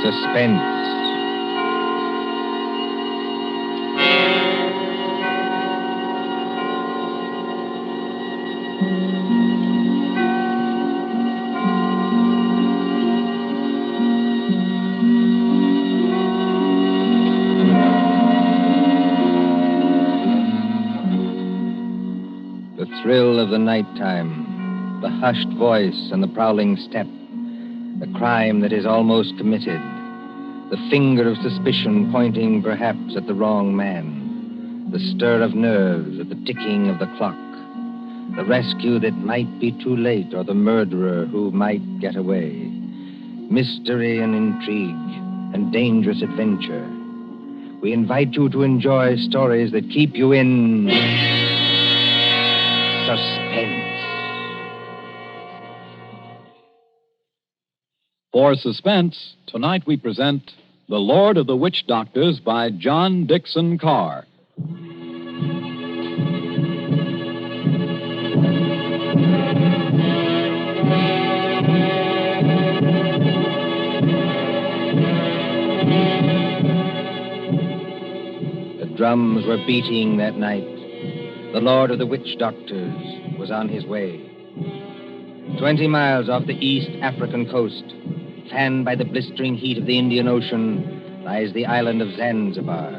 Suspense. The thrill of the nighttime, the hushed voice and the prowling step, the crime that is almost committed, the finger of suspicion pointing perhaps at the wrong man, the stir of nerves at the ticking of the clock, the rescue that might be too late or the murderer who might get away, mystery and intrigue and dangerous adventure. We invite you to enjoy stories that keep you in suspense. For Suspense, tonight we present The Lord of the Witch Doctors by John Dixon Carr. The drums were beating that night. The Lord of the Witch Doctors was on his way. 20 miles off the East African coast, fanned by the blistering heat of the Indian Ocean, lies the island of Zanzibar.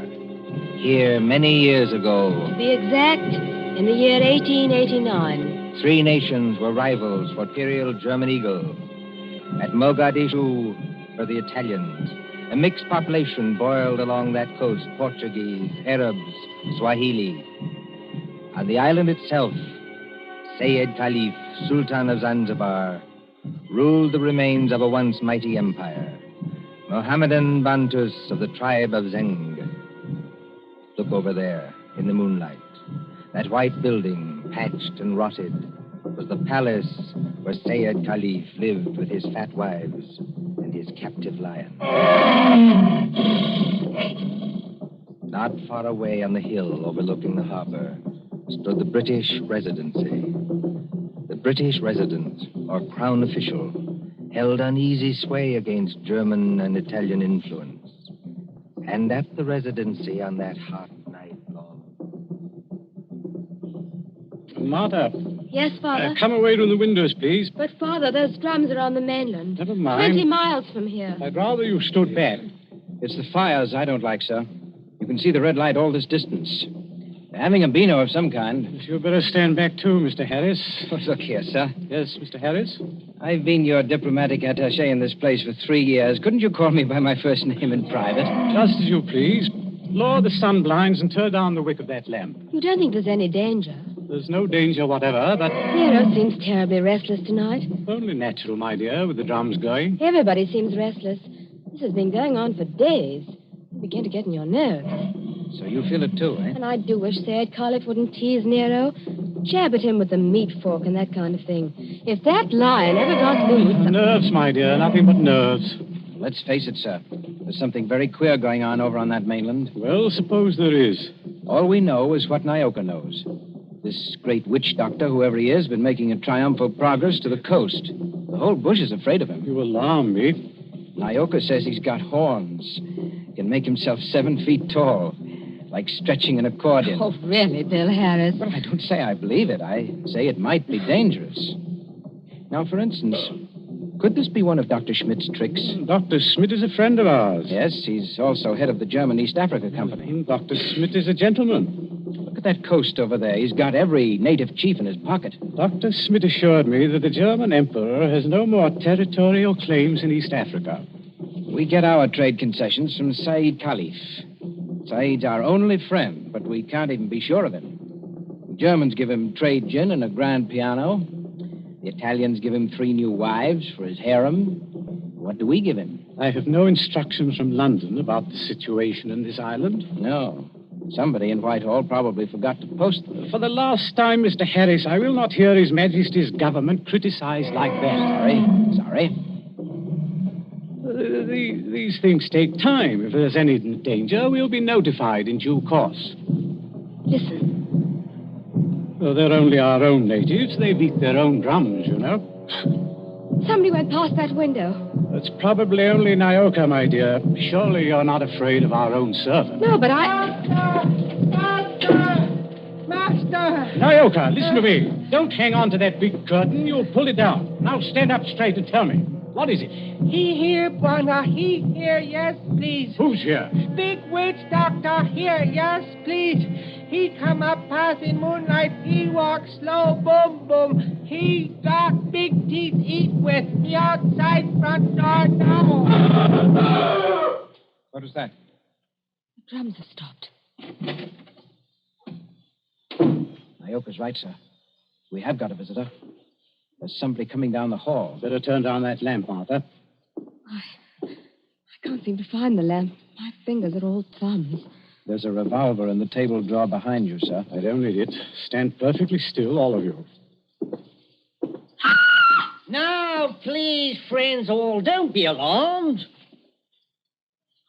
Here, many years ago... To be exact, in the year 1889. 3 nations were rivals for imperial German eagle. At Mogadishu were the Italians. A mixed population boiled along that coast, Portuguese, Arabs, Swahili. On the island itself, Sayed Khalif, Sultan of Zanzibar, ruled the remains of a once mighty empire. Mohammedan Bantus of the tribe of Zeng. Look over there, in the moonlight. That white building, patched and rotted, was the palace where Sayed Khalif lived with his fat wives and his captive lion. Not far away on the hill overlooking the harbor stood the British Residency. The British resident, or crown official, held uneasy sway against German and Italian influence. And at the Residency on that hot night long... Martha. Yes, Father? Come away from the windows, please. But, Father, those drums are on the mainland. Never mind. 20 miles from here. I'd rather you stood back. It's the fires I don't like, sir. You can see the red light all this distance. They're having a beano of some kind. You'd better stand back, too, Mr. Harris. Oh, look here, sir. Yes, Mr. Harris? I've been your diplomatic attaché in this place for 3 years. Couldn't you call me by my first name in private? Just as you please. Lower the sun blinds and turn down the wick of that lamp. You don't think there's any danger? There's no danger whatever, but... Nero seems terribly restless tonight. Only natural, my dear, with the drums going. Everybody seems restless. This has been going on for days. You begin to get on your nerves. So you feel it too, eh? And I do wish Sayed Khalif wouldn't tease Nero. Jab at him with the meat fork and that kind of thing. If that lion ever got loose... Nerves, my dear, nothing but nerves. Let's face it, sir. There's something very queer going on over on that mainland. Well, suppose there is. All we know is what Nyoka knows. This great witch doctor, whoever he is, been making a triumphal progress to the coast. The whole bush is afraid of him. You alarm me. Nyoka says he's got horns. Can make himself 7 feet tall. Like stretching an accordion. Oh, really, Bill Harris? Well, I don't say I believe it. I say it might be dangerous. Now, for instance, could this be one of Dr. Schmidt's tricks? Dr. Schmidt is a friend of ours. Yes, he's also head of the German East Africa Company. Dr. Schmidt is a gentleman. Look at that coast over there. He's got every native chief in his pocket. Dr. Schmidt assured me that the German emperor has no more territorial claims in East Africa. We get our trade concessions from Said Khalif. Said's our only friend, but we can't even be sure of him. The Germans give him trade gin and a grand piano. The Italians give him 3 new wives for his harem. What do we give him? I have no instructions from London about the situation in this island. No. Somebody in Whitehall probably forgot to post them. For the last time, Mr. Harris, I will not hear His Majesty's government criticized like that. Sorry. These things take time. If there's any danger, we'll be notified in due course. Listen. Though they're only our own natives, they beat their own drums, you know. Somebody went past that window. It's probably only Nyoka, my dear. Surely you're not afraid of our own servant. No, but Master! Nyoka, listen to me. Don't hang on to that big curtain. You'll pull it down. Now stand up straight and tell me. What is it? He here, Bwana. He here, yes, please. Who's here? Big witch doctor here, yes, please. He come up past in moonlight. He walk slow, boom, boom. He got big teeth eat with. He outside front door now. What was that? the drums have stopped. Nyoka's right, sir. We have got a visitor. There's somebody coming down the hall. Better turn down that lamp, Martha. I can't seem to find the lamp. My fingers are all thumbs. There's a revolver in the table drawer behind you, sir. I don't need it. Stand perfectly still, all of you. Now, please, friends all, don't be alarmed.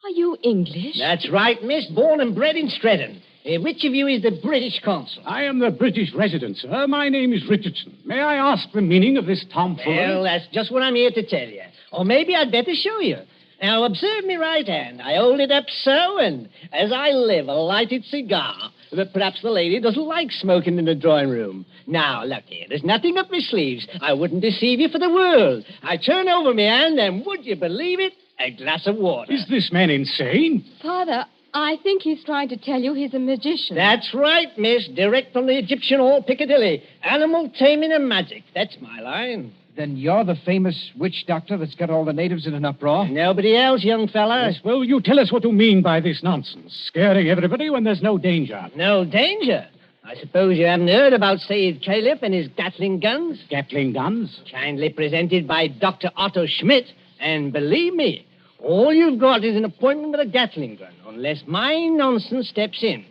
Are you English? That's right, miss. Born and bred in Streatham. Which of you is the British consul? I am the British resident, sir. My name is Richardson. May I ask the meaning of this tomfoolery? Well, that's just what I'm here to tell you. Or maybe I'd better show you. Now, observe me right hand. I hold it up so, and as I live, a lighted cigar. But perhaps the lady doesn't like smoking in the drawing room. Now, look here. There's nothing up my sleeves. I wouldn't deceive you for the world. I turn over my hand, and would you believe it? A glass of water. Is this man insane? Father, I think he's trying to tell you he's a magician. That's right, miss. Direct from the Egyptian Hall, Piccadilly. Animal taming and magic. That's my line. Then you're the famous witch doctor that's got all the natives in an uproar? Nobody else, young fella. Yes, well, you tell us what you mean by this nonsense. Scaring everybody when there's no danger. No danger. I suppose you haven't heard about Sayyid Caliph and his Gatling guns? Gatling guns? Kindly presented by Dr. Otto Schmidt. And believe me, all you've got is an appointment with a Gatling gun, unless my nonsense steps in.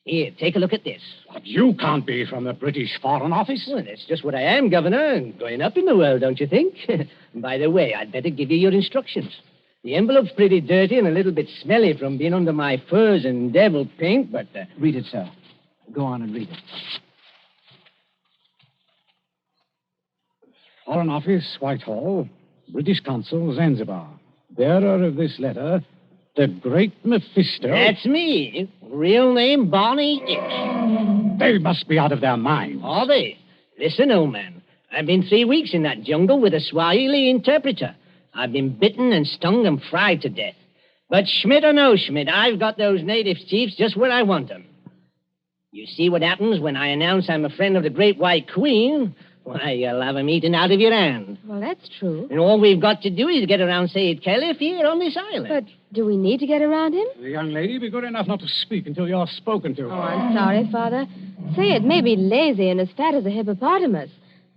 Here, take a look at this. But you can't be from the British Foreign Office. Well, that's just what I am, Governor, and going up in the world, don't you think? By the way, I'd better give you your instructions. The envelope's pretty dirty and a little bit smelly from being under my furs and devil paint, but... Read it, sir. Go on and read it. Foreign Office, Whitehall, British Consul, Zanzibar. Bearer of this letter, the Great Mephisto. That's me. Real name, Barney Hicks. They must be out of their minds. Are they? Listen, old man. I've been 3 weeks in that jungle with a Swahili interpreter. I've been bitten and stung and fried to death. But Schmidt or no Schmidt, I've got those native chiefs just where I want them. You see what happens when I announce I'm a friend of the Great White Queen? Why, you'll have 'em eaten out of your hand. Well, that's true. And all we've got to do is get around Sayyid Caliph here on this island. But do we need to get around him? The young lady, be good enough not to speak until you're spoken to. Oh, I'm sorry, Father. Say it may be lazy and as fat as a hippopotamus.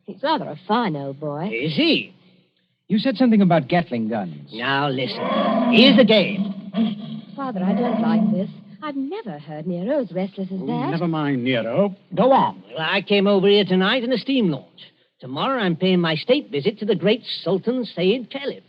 He's rather a fine old boy. Is he? You said something about Gatling guns. Now, listen. Here's the game. Father, I don't like this. I've never heard Nero as restless as that. Never mind, Nero. Go on. Well, I came over here tonight in a steam launch. Tomorrow I'm paying my state visit to the great Sultan Sayyid Caliph.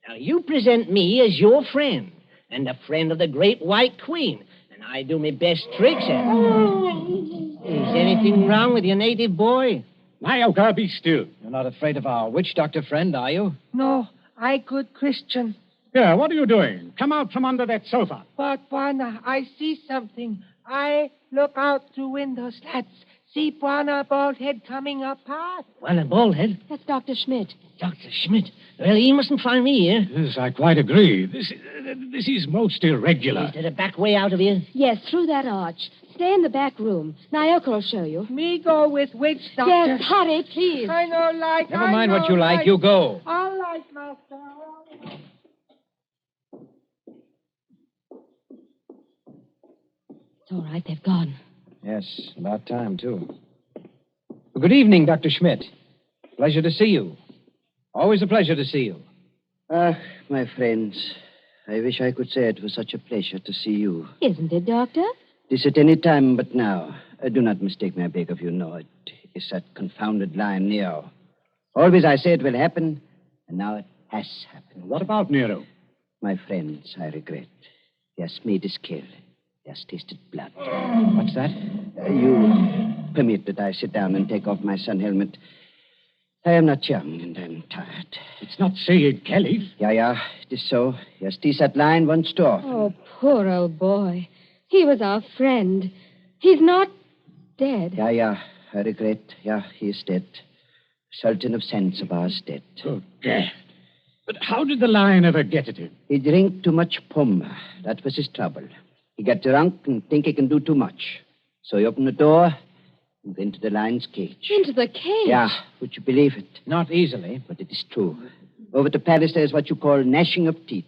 Now, you present me as your friend and a friend of the Great White Queen, and I do my best tricks at it. Is anything wrong with your native boy? Nyoka, be still. You're not afraid of our witch doctor friend, are you? No, I good Christian. Here, what are you doing? Come out from under that sofa. But, Bwana, I see something. I look out through window slats. See Bwana bald head coming up past. Well, a bald head. That's Dr. Schmidt. Dr. Schmidt. Well, he mustn't find me here. Yes, I quite agree. This is most irregular. Is there a back way out of here? Yes, through that arch. Stay in the back room. Nyoka will show you. Me go with witch doctor. Yes, hurry, please. I know like. Never mind what you like. You go. All right, master. It's all right, they've gone. Yes, about time, too. Well, good evening, Dr. Schmidt. Pleasure to see you. Always a pleasure to see you. Ah, my friends, I wish I could say it was such a pleasure to see you. Isn't it, Doctor? This at any time but now. Do not mistake me, I beg of you. No, it is that confounded lion, Neo. Always I say it will happen, and now it has happened. What about Nero? My friends, I regret. He has made his kill. He has tasted blood. What's that? You permit that I sit down and take off my sun helmet. I am not young, and I'm tired. It's not Sayed Caliph. Yeah, it is so. Yes, this that line once too often. Oh, poor old boy. He was our friend. He's not dead. Yeah, I regret. Yeah, he is dead. Sultan of Zanzibar is dead. Good God. But how did the lion ever get at him? He drank too much pumba. That was his trouble. He got drunk and think he can do too much. So he opened the door and went to the lion's cage. Into the cage? Yeah, would you believe it? Not easily. But it is true. Over to Paris, there's what you call gnashing of teeth.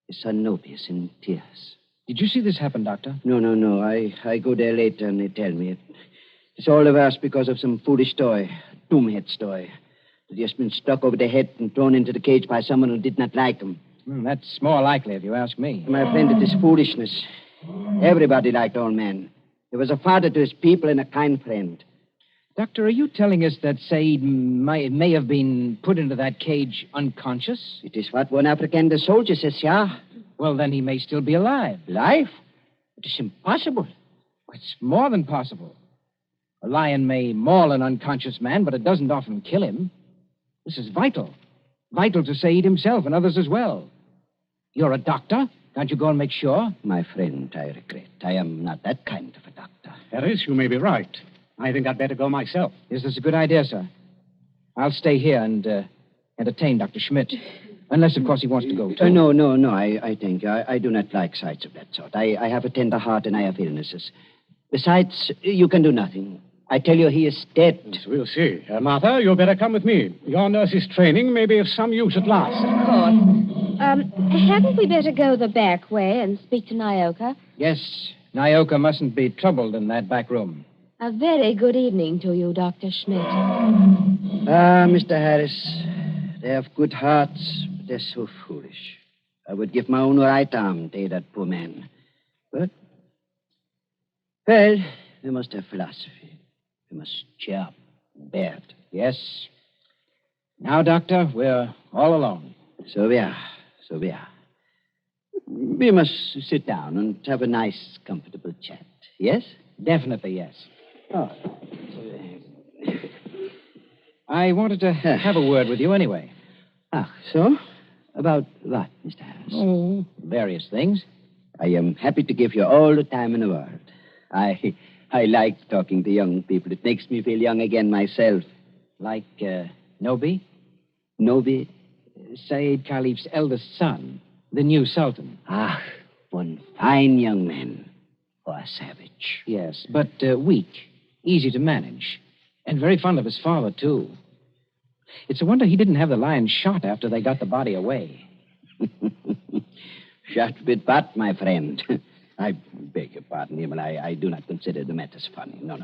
His son Nobius in tears. Did you see this happen, Doctor? No. I go there later and they tell me. It's all the worse because of some foolish toy, a doomhead toy. That just been stuck over the head and thrown into the cage by someone who did not like him. That's more likely, if you ask me. My friend, it is foolishness. Everybody liked old man. He was a father to his people and a kind friend. Doctor, are you telling us that Said may have been put into that cage unconscious? It is what one African soldier says, yeah. Well, then he may still be alive. Life? It is impossible. It's more than possible. A lion may maul an unconscious man, but it doesn't often kill him. This is vital. Vital to Said himself and others as well. You're a doctor. Can't you go and make sure? My friend, I regret. I am not that kind of a doctor. Harris, you may be right. I think I'd better go myself. Yes, that's a good idea, sir. I'll stay here and entertain Dr. Schmidt. Unless, of course, he wants to go, too. No, I think. I do not like sights of that sort. I have a tender heart and I have illnesses. Besides, you can do nothing. I tell you, he is dead. Yes, we'll see. Martha, you'd better come with me. Your nurse's training may be of some use at last. Of course. Hadn't we better go the back way and speak to Nyoka? Yes, Nyoka mustn't be troubled in that back room. A very good evening to you, Dr. Schmidt. Mr. Harris, they have good hearts, but they're so foolish. I would give my own right arm to aid that poor man. But, well, we must have philosophy. We must cheer up and bear it. Yes. Now, Doctor, we're all alone. So we are. We must sit down and have a nice, comfortable chat. Yes? Definitely, yes. Oh. I wanted to have a word with you anyway. So? About what, Mr. Harris? Oh, various things. I am happy to give you all the time in the world. I like talking to young people. It makes me feel young again myself. Like, Nobi? Nobi? Said Caliph's eldest son, the new Sultan. One fine young man. Or a savage. Yes, but weak, easy to manage, and very fond of his father, too. It's a wonder he didn't have the lion shot after they got the body away. Shot with what, my friend? I beg your pardon, Himmel. I do not consider the matters funny. No.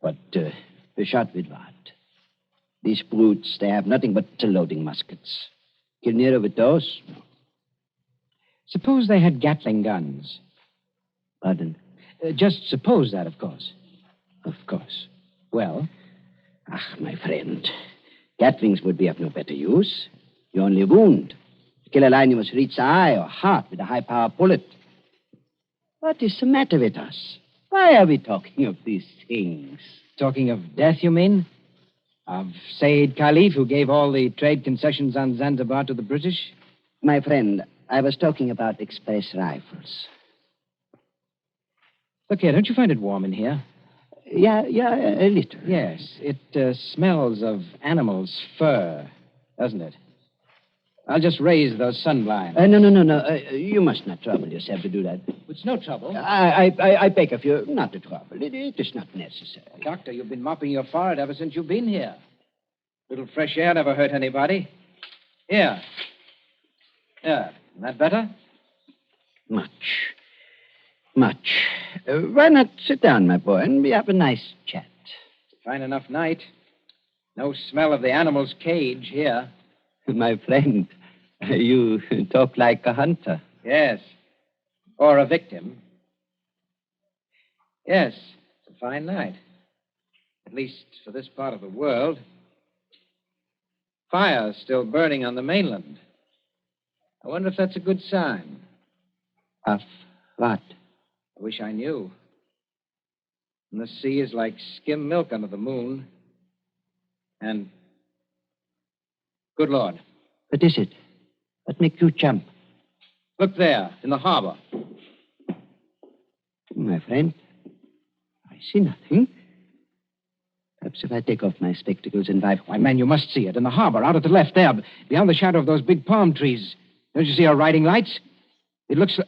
But shot with what? These brutes, they have nothing but loading muskets. Kill nearer with those? No. Suppose they had Gatling guns. Pardon? Just suppose that, of course. Of course. Well? My friend, Gatlings would be of no better use. You only wound. To kill a lion, you must reach the eye or heart with a high-power bullet. What is the matter with us? Why are we talking of these things? Talking of death, you mean? Of Said Caliph, who gave all the trade concessions on Zanzibar to the British? My friend, I was talking about express rifles. Look here, don't you find it warm in here? Yeah, a little. Yes, it smells of animal's fur, doesn't it? I'll just raise those sunblinds. No. You must not trouble yourself to do that. It's no trouble. I beg of you not to trouble. It is not necessary. Doctor, you've been mopping your forehead ever since you've been here. Little fresh air never hurt anybody. Here. Yeah, isn't that better? Much. Why not sit down, my boy, and we have a nice chat? Fine enough night. No smell of the animal's cage here. My friend, you talk like a hunter. Yes. Or a victim. Yes, it's a fine night. At least for this part of the world. Fire's still burning on the mainland. I wonder if that's a good sign. Of what? I wish I knew. And the sea is like skim milk under the moon. And... Good Lord. What is it? What makes you jump? Look there, in the harbor. My friend, I see nothing. Perhaps if I take off my spectacles and Why, man, you must see it. In the harbor, out at the left there, beyond the shadow of those big palm trees. Don't you see our riding lights? It looks like...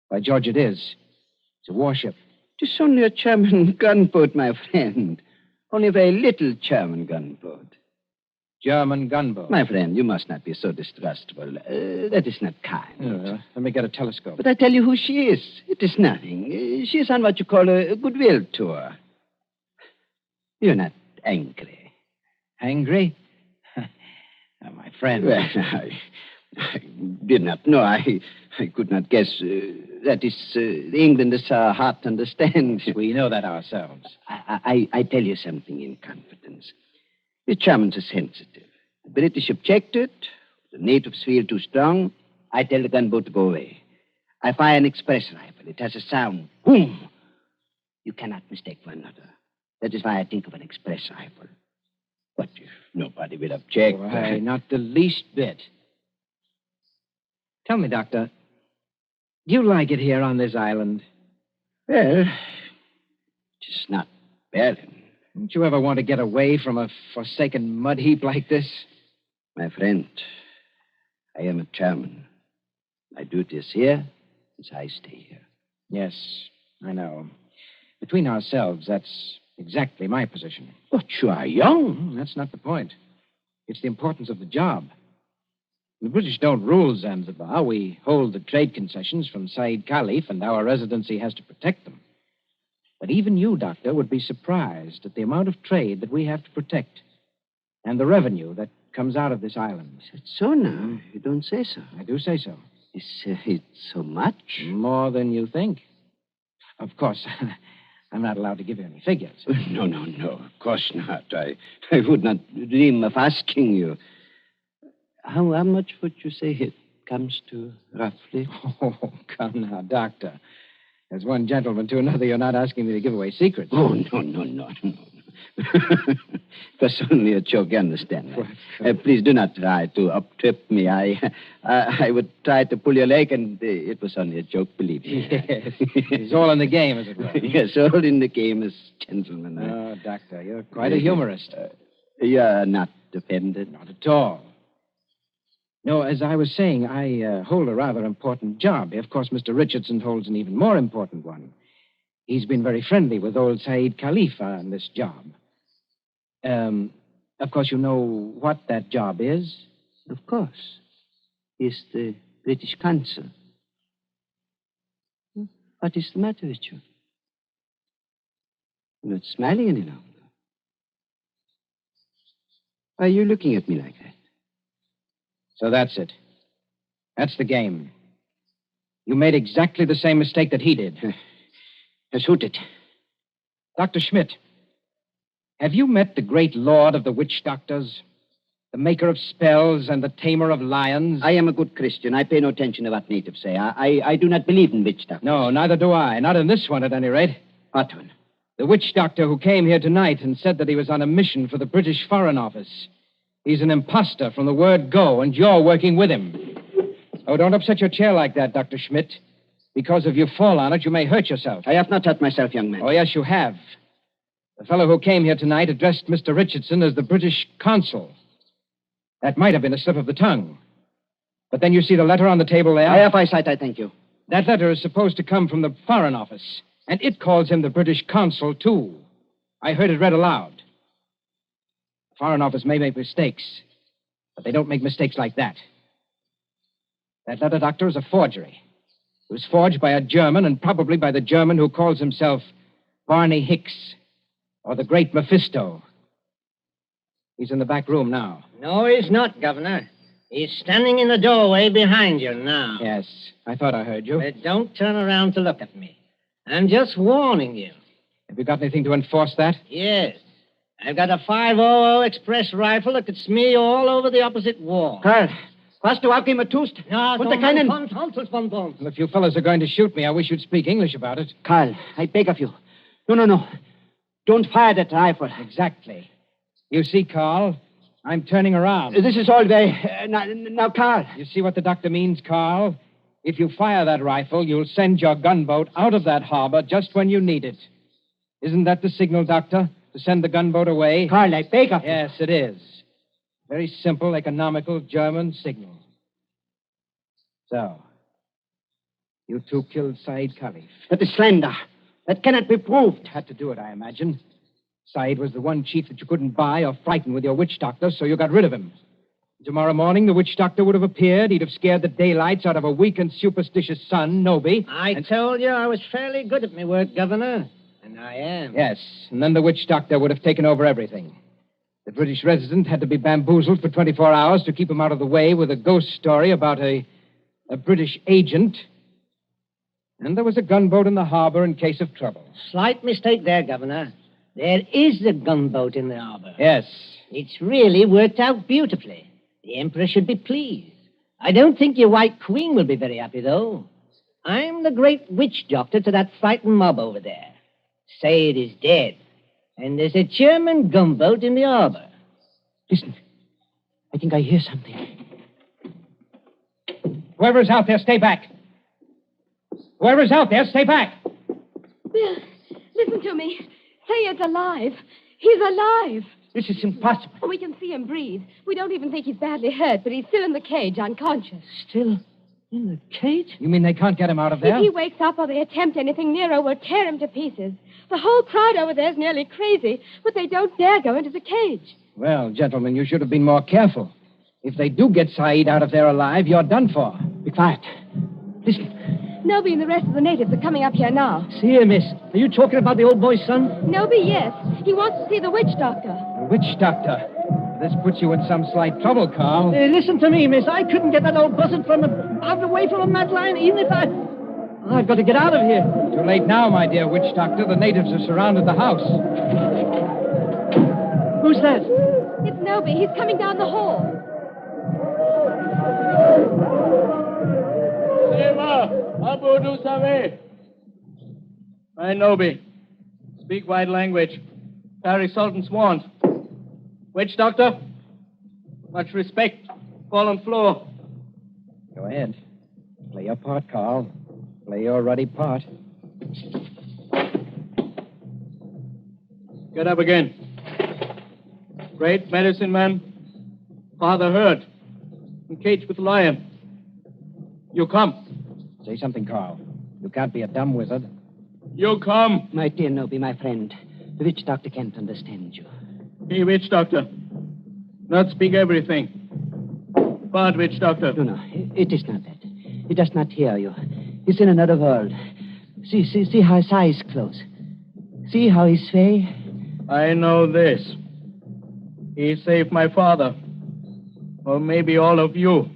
By George, it is. It's a warship. It is only a German gunboat, my friend. Only a very little German gunboat. German gunboat. My friend, you must not be so distrustful. That is not kind. Let me get a telescope. But I tell you who she is. It is nothing. She is on what you call a goodwill tour. You're not angry. Angry? My friend. Well, I did not know. I could not guess. That is, England is hard to understand. We know that ourselves. I tell you something in confidence. The Germans are sensitive. The British objected. The natives feel too strong. I tell the gunboat to go away. I fire an express rifle. It has a sound. Boom! You cannot mistake one another. That is why I think of an express rifle. But if nobody will object... Why, not the least bit. Tell me, Doctor, do you like it here on this island? Well, it's not bad. Don't you ever want to get away from a forsaken mud heap like this? My friend, I am a German. My duty is here, as I stay here. Yes, I know. Between ourselves, that's exactly my position. But you are young. That's not the point. It's the importance of the job. The British don't rule Zanzibar. We hold the trade concessions from Said Khalif, and our residency has to protect them. But even you, Doctor, would be surprised at the amount of trade that we have to protect and the revenue that comes out of this island. Is it so now? You don't say so. I do say so. Is it so much? More than you think. Of course, I'm not allowed to give you any figures. No. Of course not. I would not dream of asking you. How much would you say it comes to, roughly? Oh, come now, Doctor. As one gentleman to another, you're not asking me to give away secrets. Oh, no. It was only a joke, you understand. Please do not try to up-trip me. I would try to pull your leg, and it was only a joke, believe me. Yes. It's all in the game, as it were. Yes, all in the game as gentlemen. Oh, Doctor, you're quite a humorist. You're not offended? Not at all. No, as I was saying, I hold a rather important job. Of course, Mr. Richardson holds an even more important one. He's been very friendly with old Said Khalif on this job. Of course, you know what that job is? Of course. He's the British consul. What is the matter with you? You're not smiling any longer. Why are you looking at me like that? So that's it. That's the game. You made exactly the same mistake that he did. Shoot it. Dr. Schmidt, have you met the great lord of the witch doctors? The maker of spells and the tamer of lions? I am a good Christian. I pay no attention to what natives say. I do not believe in witch doctors. No, neither do I. Not in this one, at any rate. What one? The witch doctor who came here tonight and said that he was on a mission for the British Foreign Office. He's an imposter from the word go, and you're working with him. Oh, don't upset your chair like that, Dr. Schmidt. Because if you fall on it, you may hurt yourself. I have not hurt myself, young man. Oh, yes, you have. The fellow who came here tonight addressed Mr. Richardson as the British consul. That might have been a slip of the tongue. But then you see the letter on the table there? I have eyesight, I thank you. That letter is supposed to come from the Foreign Office, and it calls him the British consul, too. I heard it read aloud. The Foreign Office may make mistakes, but they don't make mistakes like that. That letter, Doctor, is a forgery. It was forged by a German, and probably by the German who calls himself Barney Hicks, or the Great Mephisto. He's in the back room now. No, he's not, Governor. He's standing in the doorway behind you now. Yes, I thought I heard you. But don't turn around to look at me. I'm just warning you. Have you got anything to enforce that? Yes. I've got a 500 express rifle that could smear you all over the opposite wall. Karl, hast du auch immer tust? No, Und keinen... Well, if you fellows are going to shoot me, I wish you'd speak English about it. Karl, I beg of you. No. Don't fire that rifle. Exactly. You see, Carl, I'm turning around. This is all very... now, Carl. You see what the doctor means, Carl? If you fire that rifle, you'll send your gunboat out of that harbor just when you need it. Isn't that the signal, Doctor? To send the gunboat away? Carl, I beg of you. Yes, it is. Very simple, economical German signal. So, you two killed Said Khalif. That is slander. That cannot be proved. Had to do it, I imagine. Said was the one chief that you couldn't buy or frighten with your witch doctor, so you got rid of him. Tomorrow morning, the witch doctor would have appeared. He'd have scared the daylights out of a weak and superstitious son, Noby. I told you I was fairly good at my work, Governor. And I am. Yes, and then the witch doctor would have taken over everything. The British resident had to be bamboozled for 24 hours to keep him out of the way with a ghost story about a British agent. And there was a gunboat in the harbor in case of trouble. Slight mistake there, Governor. There is a gunboat in the harbor. Yes. It's really worked out beautifully. The Emperor should be pleased. I don't think your White Queen will be very happy, though. I'm the great witch doctor to that frightened mob over there. Said is dead. And there's a German gunboat in the harbor. Listen. I think I hear something. Whoever's out there, stay back. Whoever's out there, stay back. Bill, listen to me. Sayed's alive. He's alive. This is impossible. We can see him breathe. We don't even think he's badly hurt, but he's still in the cage, unconscious. Still in the cage? You mean they can't get him out of there? If he wakes up or they attempt anything, Nero will tear him to pieces. The whole crowd over there is nearly crazy, but they don't dare go into the cage. Well, gentlemen, you should have been more careful. If they do get Said out of there alive, you're done for. Be quiet. Listen. Noby and the rest of the natives are coming up here now. See here, miss. Are you talking about the old boy's son? Noby, yes. He wants to see the witch doctor. The witch doctor? This puts you in some slight trouble, Carl. Listen to me, miss. I couldn't get that old buzzard out away from a mad lion, even if I've got to get out of here. Too late now, my dear witch doctor. The natives have surrounded the house. Who's that? It's Noby. He's coming down the hall. Abu du Save. I Noby. Speak white language. Carry Sultan's wand. Witch doctor? Much respect. Fall on floor. Go ahead. Play your part, Carl. Play your ruddy part. Get up again. Great medicine man. Father heard. Encaged with lion. You come. Say something, Carl. You can't be a dumb wizard. You come. My dear Noby, my friend, the witch doctor can't understand you. Hey, witch doctor. Not speak everything. Bad witch doctor. No, it is not that. He does not hear you. He's in another world. See how his eyes close. See how he sway. I know this. He saved my father. Or maybe all of you.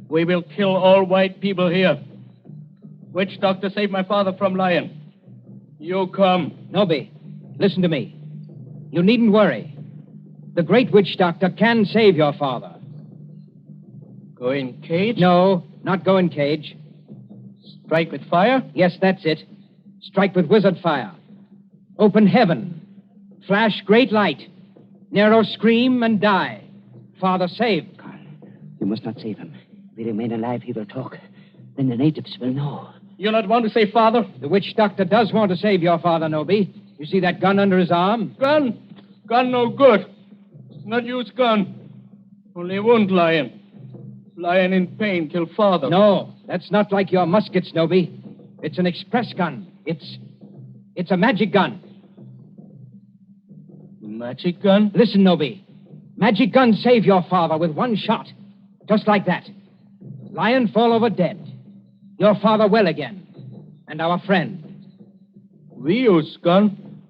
We will kill all white people here. Witch doctor saved my father from lion. You come. Noby, listen to me. You needn't worry. The great witch doctor can save your father. Go in cage? No, not go in cage. Strike with fire? Yes, that's it. Strike with wizard fire. Open heaven. Flash great light. Nero scream and die. Father saved. Carl, you must not save him. If he remain alive, he will talk. Then the natives will know. You not want to save father? The witch doctor does want to save your father, Noby. You see that gun under his arm? Gun? Gun no good. Not use gun. Only wound lion. Lion in pain kill father. No, that's not like your muskets, Noby. It's an express gun. It's a magic gun. Magic gun? Listen, Noby. Magic gun save your father with one shot. Just like that. Lion fall over dead. Your father well again. And our friend. We use gun.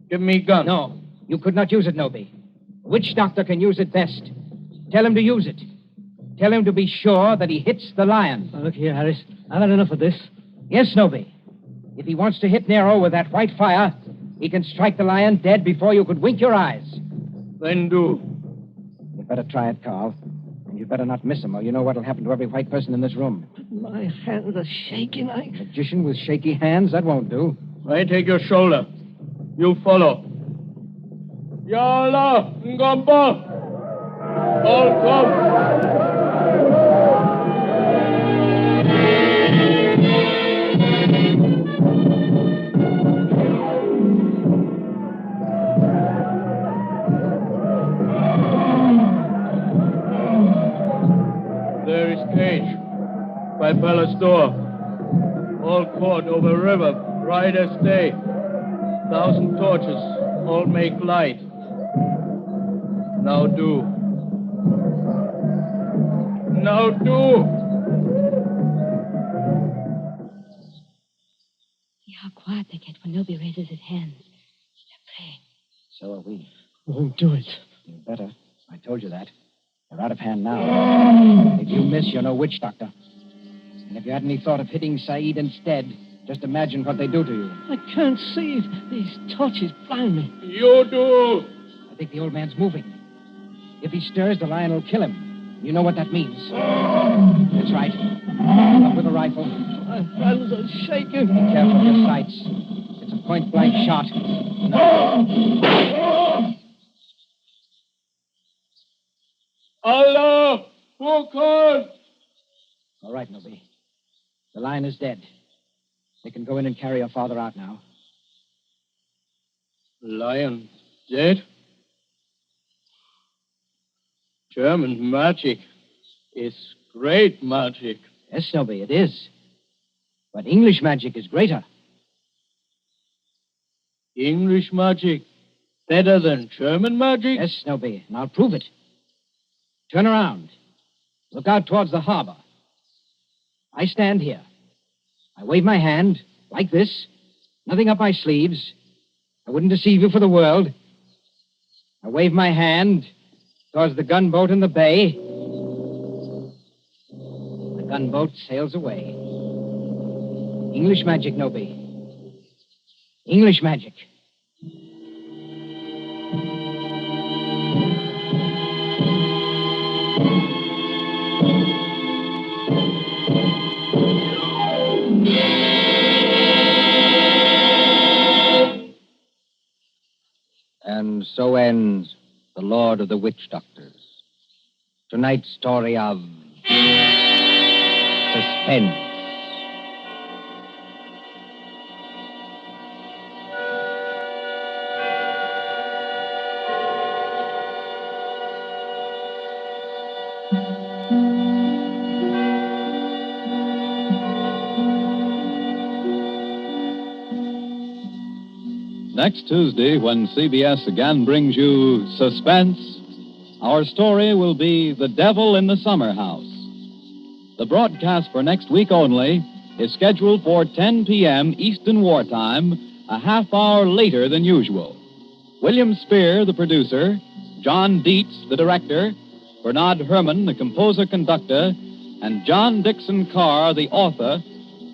Give me gun. No, you could not use it, Noby. Witch doctor can use it best. Tell him to use it. Tell him to be sure that he hits the lion. Now, look here, Harris. I've had enough of this. Yes, Noby. If he wants to hit Nero with that white fire, he can strike the lion dead before you could wink your eyes. Then do. You'd better try it, Carl. And you'd better not miss him, or you know what'll happen to every white person in this room. My hands are shaking. Magician with shaky hands? That won't do. I take your shoulder. You follow. Yalla, Ngomba! All come! There is cage by palace door. All court over river, bright as day. 1,000 torches, all make light. Now do. Now do. See how quiet they get when Nobi raises his hands. They're praying. So are we. Won't do it. You better. I told you that. They're out of hand now. If you miss, you're no witch doctor. And if you had any thought of hitting Saeed instead, just imagine what they do to you. I can't see. These torches blind me. You do. I think the old man's moving. If he stirs, the lion will kill him. You know what that means. That's right. Up with a rifle. My hands are shaking. Be careful of your sights. It's a point-blank shot. No. Allah! Fukun! All right, Nobi. The lion is dead. They can go in and carry your father out now. Lion dead? German magic is great magic. Yes, Nobi, it is. But English magic is greater. English magic better than German magic? Yes, Nobi, and I'll prove it. Turn around. Look out towards the harbor. I stand here. I wave my hand, like this. Nothing up my sleeves. I wouldn't deceive you for the world. I wave my hand towards the gunboat in the bay. The gunboat sails away. English magic, Nobi. English magic. And so ends The Lord of the Witch Doctors. Tonight's story of Suspense. Next Tuesday, when CBS again brings you Suspense, our story will be The Devil in the Summer House. The broadcast for next week only is scheduled for 10 p.m. Eastern Wartime, a half hour later than usual. William Spear, the producer, John Dietz, the director, Bernard Herrmann, the composer-conductor, and John Dixon Carr, the author,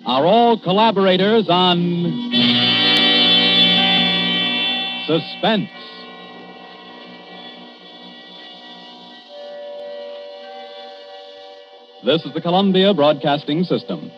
are all collaborators on Suspense. This is the Columbia Broadcasting System.